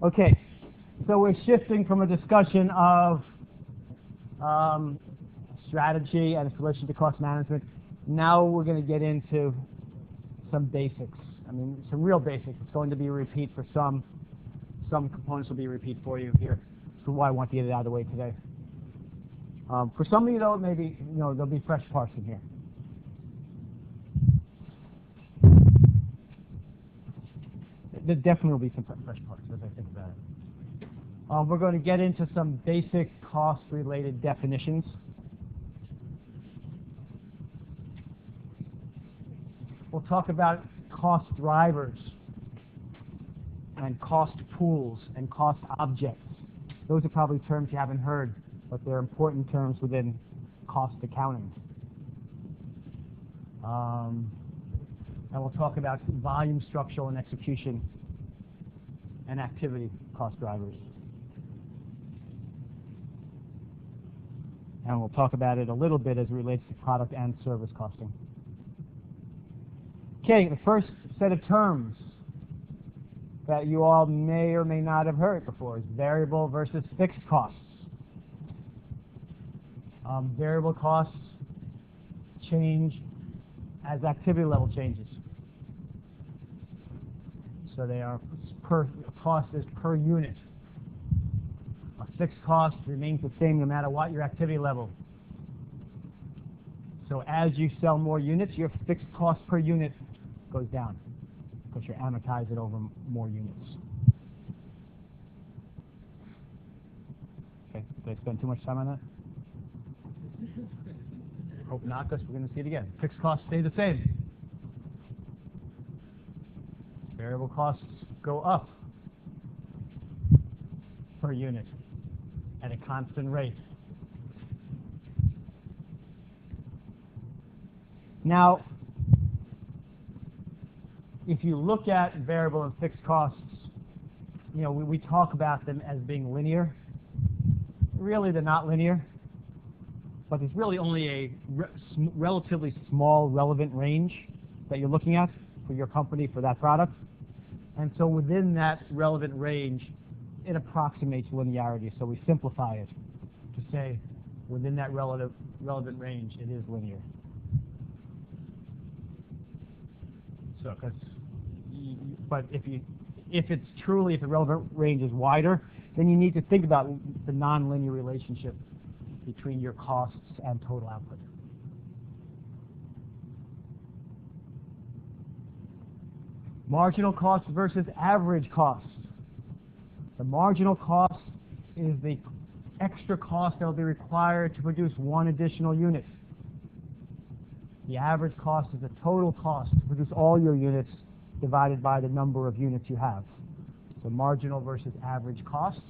Okay, so we're shifting from a discussion of strategy and its relation to cost management. Now we're going to get into some basics. I mean, some real basics. It's going to be a repeat for some. Some components will be a repeat for you here. That's why I want to get it out of the way today. For some of you, though, maybe there'll be fresh parts in here. There definitely will be some fresh parts as I think about it. We're going to get into some basic cost-related definitions. We'll talk about cost drivers and cost pools and cost objects. Those are probably terms you haven't heard, but they're important terms within cost accounting. And we'll talk about volume, structural, and execution and activity cost drivers. And we'll talk about it a little bit as it relates to product and service costing. Okay, the first set of terms that you all may or may not have heard before is variable versus fixed costs. Variable costs change as activity level changes. So they are cost is per unit. A fixed cost remains the same no matter what your activity level. So as you sell more units, your fixed cost per unit goes down because you're amortizing over more units. Okay, did I spend too much time on that? Hope not, because we're going to see it again. Fixed costs stay the same. Variable costs go up per unit at a constant rate. Now, if you look at variable and fixed costs, we talk about them as being linear. Really, they're not linear, but there's really only a relatively small relevant range that you're looking at for your company for that product. And so within that relevant range, it approximates linearity. So we simplify it to say within that relevant range, it is linear. So, but if the relevant range is wider, then you need to think about the nonlinear relationship between your costs and total output. Marginal cost versus average cost. The marginal cost is the extra cost that will be required to produce one additional unit. The average cost is the total cost to produce all your units divided by the number of units you have. So marginal versus average costs.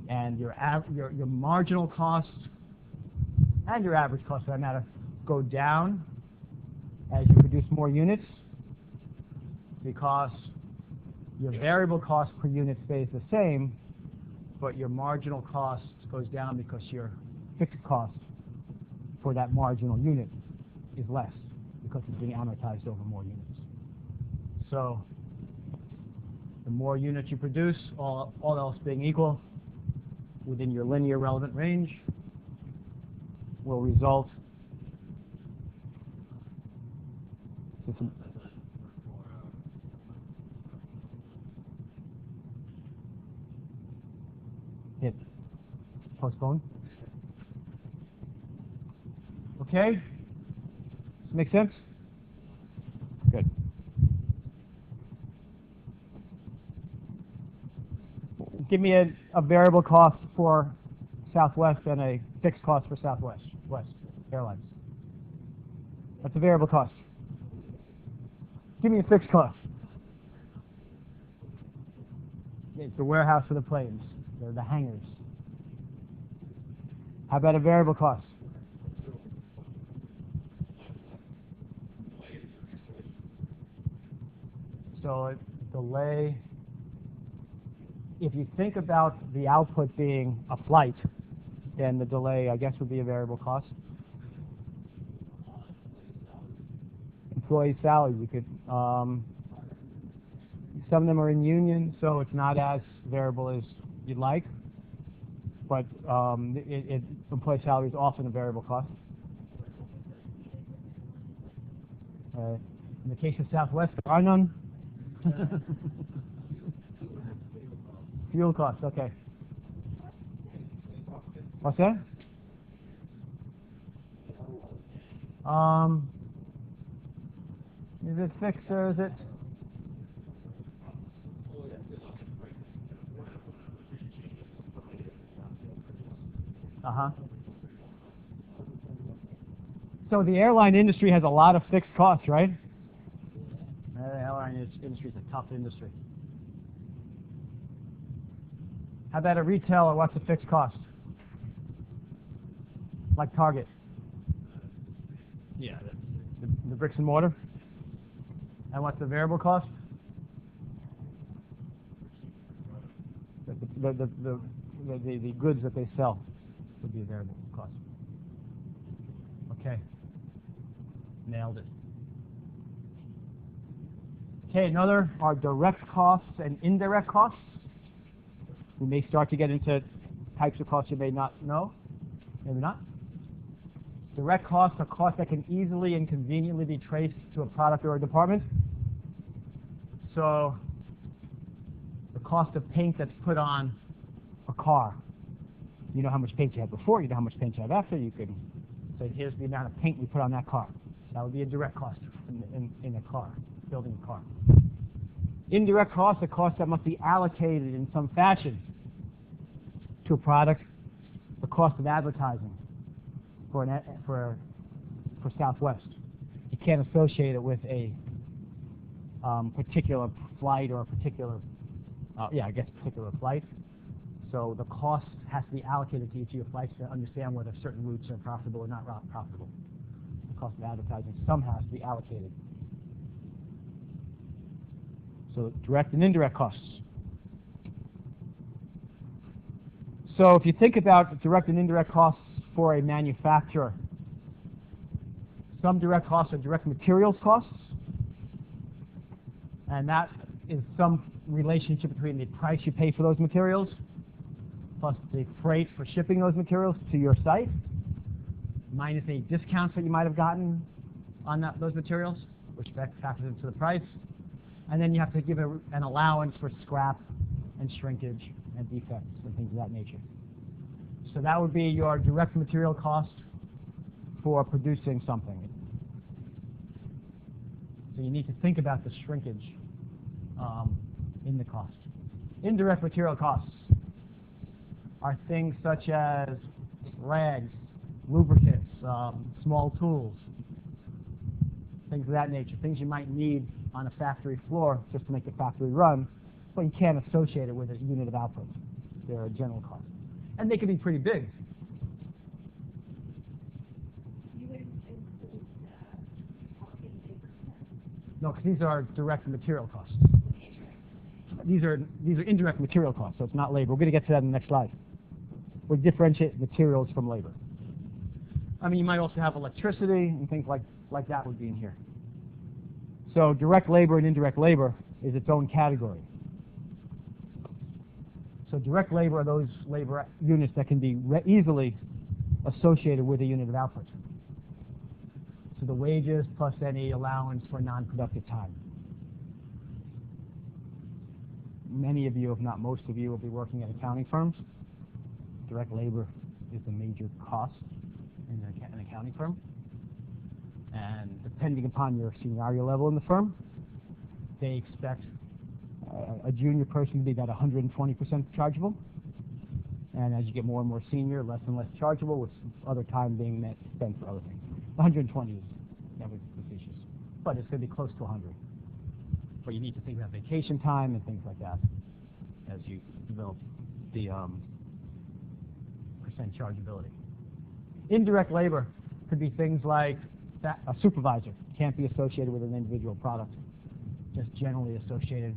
And your marginal costs and your average cost, for that matter, go down as you produce more units because your variable cost per unit stays the same, but your marginal cost goes down because your fixed cost for that marginal unit is less because it's being amortized over more units. So the more units you produce, all else being equal, within your linear relevant range, will result in some hit postpone. Okay? Does this make sense? Good. Give me a variable cost for Southwest and a fixed cost for Southwest Airlines. That's a variable cost. Give me a fixed cost. It's the warehouse for the planes, the hangars. How about a variable cost? So a delay. If you think about the output being a flight, then the delay, I guess, would be a variable cost. Employee salary, you could Some of them are in union, so it's not as variable as you'd like. But employee salary is often a variable cost. In the case of Southwest, there are none. Fuel costs, okay. What's that? Is it fixed or is it? Uh-huh. So the airline industry has a lot of fixed costs, right? The airline industry is a tough industry. How about a retailer? What's the fixed cost? Like Target? Yeah. The bricks and mortar? And what's the variable cost? The goods that they sell would be a variable cost. Okay. Nailed it. Okay, another are direct costs and indirect costs. We may start to get into types of costs you may not know, maybe not. Direct costs are costs that can easily and conveniently be traced to a product or a department. So the cost of paint that's put on a car. You know how much paint you had before, you know how much paint you have after. You can say, here's the amount of paint we put on that car. That would be a direct cost in a car, building a car. Indirect costs are costs that must be allocated in some fashion to a product. The cost of advertising for Southwest. You can't associate it with a particular flight or a particular, particular flight. So the cost has to be allocated to each of your flights to understand whether certain routes are profitable or not profitable. The cost of advertising somehow has to be allocated. So direct and indirect costs. So if you think about direct and indirect costs for a manufacturer, some direct costs are direct materials costs, and that is some relationship between the price you pay for those materials plus the freight for shipping those materials to your site, minus any discounts that you might have gotten on those materials, which factors into the price. And then you have to give an allowance for scrap and shrinkage and defects and things of that nature. So that would be your direct material cost for producing something. So you need to think about the shrinkage in the cost. Indirect material costs are things such as rags, lubricants, small tools, things of that nature, things you might need on a factory floor just to make the factory run, but you can't associate it with a unit of output. They're a general cost. And they can be pretty big. No, because these are direct material costs. These are indirect material costs, so it's not labor. We're going to get to that in the next slide. We differentiate materials from labor. I mean, you might also have electricity and things like that would be in here. So direct labor and indirect labor is its own category. So direct labor are those labor units that can be easily associated with a unit of output. So the wages plus any allowance for non-productive time. Many of you, if not most of you, will be working at accounting firms. Direct labor is the major cost in an accounting firm. And depending upon your seniority level in the firm, they expect a junior person to be about 120% chargeable. And as you get more and more senior, less and less chargeable, with other time being spent for other things. 120 is never facetious, but it's going to be close to 100. But you need to think about vacation time and things like that as you develop the percent chargeability. Indirect labor could be things like a supervisor can't be associated with an individual product, just generally associated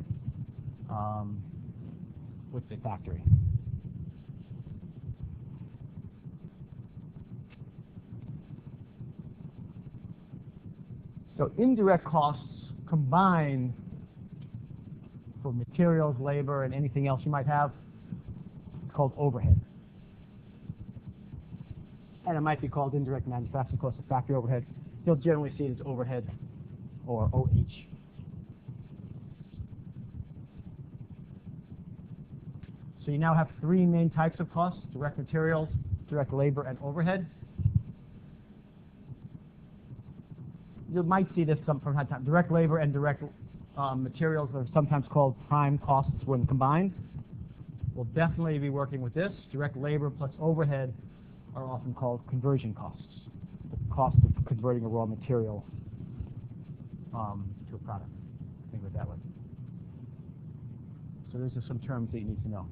with the factory. So indirect costs combine for materials, labor, and anything else you might have. It's called overhead. And it might be called indirect manufacturing costs or factory overhead. You'll generally see it as overhead or OH. So you now have three main types of costs: direct materials, direct labor, and overhead. You might see this from time to time. Direct labor and direct materials are sometimes called prime costs when combined. We'll definitely be working with this. Direct labor plus overhead are often called conversion costs. The cost of converting a raw material to a product. Think of it that way. So those are some terms that you need to know.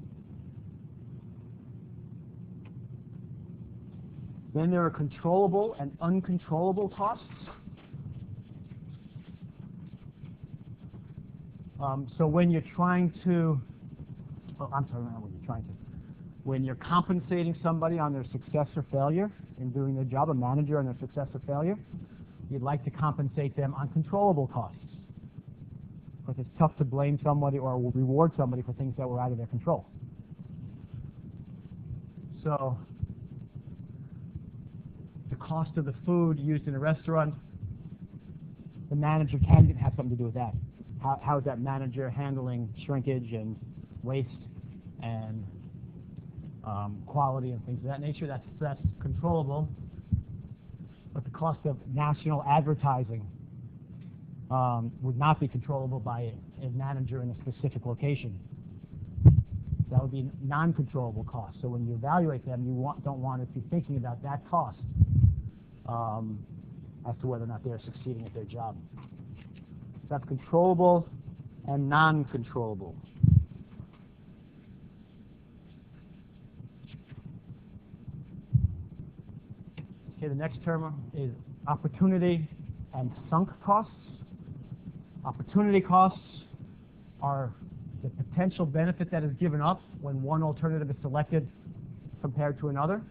Then there are controllable and uncontrollable costs. So when you're trying to, when you're compensating somebody on their success or failure in doing their job, a manager on their success or failure, you'd like to compensate them on controllable costs. Because it's tough to blame somebody or reward somebody for things that were out of their control. So the cost of the food used in a restaurant, the manager can have something to do with that. How is that manager handling shrinkage and waste and quality and things of that nature? That's controllable. But the cost of national advertising would not be controllable by a manager in a specific location. That would be non-controllable costs. So when you evaluate them, you don't want to be thinking about that cost as to whether or not they're succeeding at their job. That's controllable and non-controllable. Okay, the next term is opportunity and sunk costs. Opportunity costs are the potential benefit that is given up when one alternative is selected compared to another.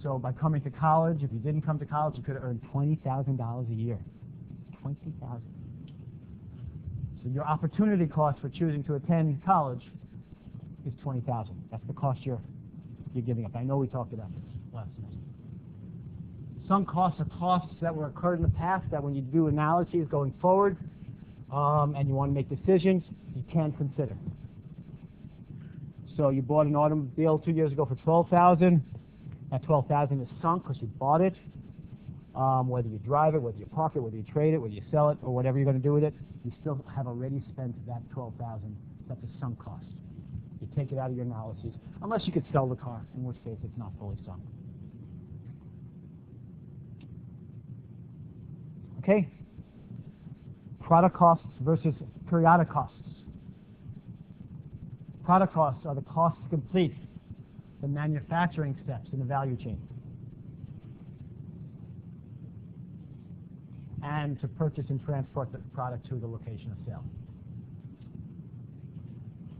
So by coming to college, if you didn't come to college, you could have earned $20,000 a year. $20,000. So your opportunity cost for choosing to attend college is $20,000. That's the cost you're giving up. I know we talked about this last semester. Some costs are costs that were occurred in the past that when you do analyses going forward and you want to make decisions, you can't consider. So you bought an automobile 2 years ago for $12,000. That $12,000 is sunk because you bought it. Whether you drive it, whether you park it, whether you trade it, whether you sell it, or whatever you're going to do with it, you still have already spent that $12,000. That's a sunk cost. You take it out of your analyses, unless you could sell the car, in which case it's not fully sunk. Okay? Product costs versus periodic costs. Product costs are the costs to complete the manufacturing steps in the value chain and to purchase and transport the product to the location of sale.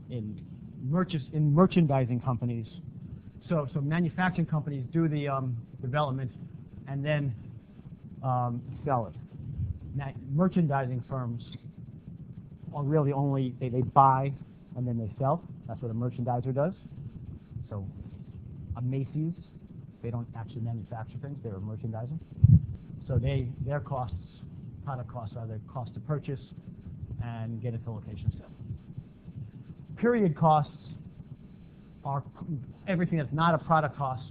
In merchandising companies, so manufacturing companies do the development and then sell it. Merchandising firms are really only, they buy and then they sell. That's what a merchandiser does. So a Macy's, they don't actually manufacture things, they're a merchandiser. So their costs, product costs, are the cost to purchase and get it to location sale. Period costs are everything that's not a product cost,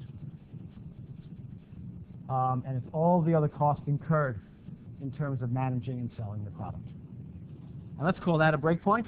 and it's all the other costs incurred in terms of managing and selling the product. Now let's call that a break point.